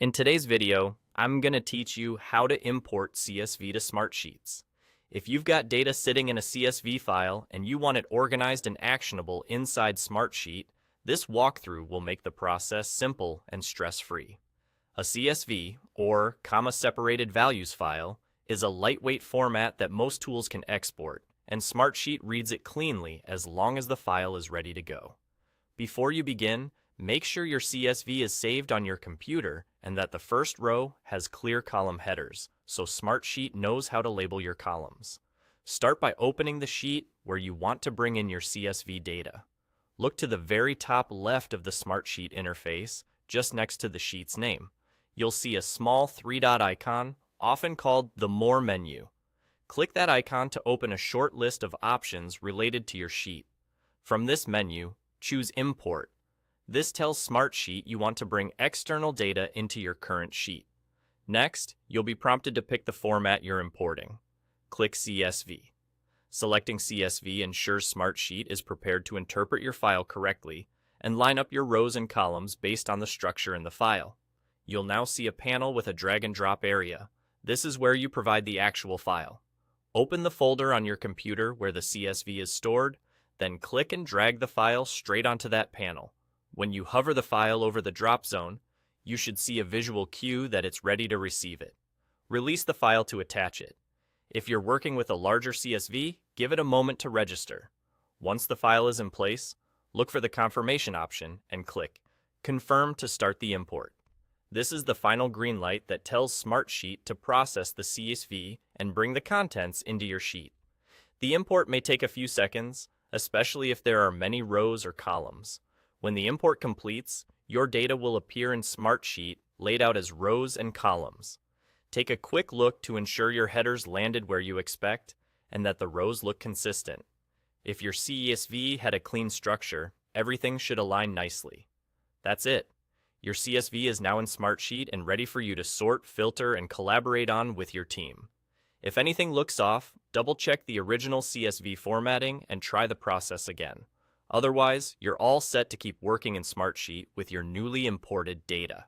In today's video, I'm going to teach you how to import CSV to Smartsheets. If you've got data sitting in a CSV file and you want it organized and actionable inside Smartsheet, this walkthrough will make the process simple and stress-free. A CSV, or comma-separated values file, is a lightweight format that most tools can export, and Smartsheet reads it cleanly as long as the file is ready to go. Before you begin, make sure your CSV is saved on your computer and that the first row has clear column headers, so Smartsheet knows how to label your columns. Start by opening the sheet where you want to bring in your CSV data. Look to the very top left of the Smartsheet interface, just next to the sheet's name. You'll see a small three-dot icon, often called the More menu. Click that icon to open a short list of options related to your sheet. From this menu, choose Import. This tells Smartsheet you want to bring external data into your current sheet. Next, you'll be prompted to pick the format you're importing. Click CSV. Selecting CSV ensures Smartsheet is prepared to interpret your file correctly and line up your rows and columns based on the structure in the file. You'll now see a panel with a drag and drop area. This is where you provide the actual file. Open the folder on your computer where the CSV is stored, then click and drag the file straight onto that panel. When you hover the file over the drop zone, you should see a visual cue that it's ready to receive it. Release the file to attach it. If you're working with a larger CSV, give it a moment to register. Once the file is in place, look for the confirmation option and click Confirm to start the import. This is the final green light that tells Smartsheet to process the CSV and bring the contents into your sheet. The import may take a few seconds, especially if there are many rows or columns. When the import completes, your data will appear in Smartsheet laid out as rows and columns. Take a quick look to ensure your headers landed where you expect and that the rows look consistent. If your CSV had a clean structure, everything should align nicely. That's it. Your CSV is now in Smartsheet and ready for you to sort, filter, and collaborate on with your team. If anything looks off, double-check the original CSV formatting and try the process again. Otherwise, you're all set to keep working in Smartsheet with your newly imported data.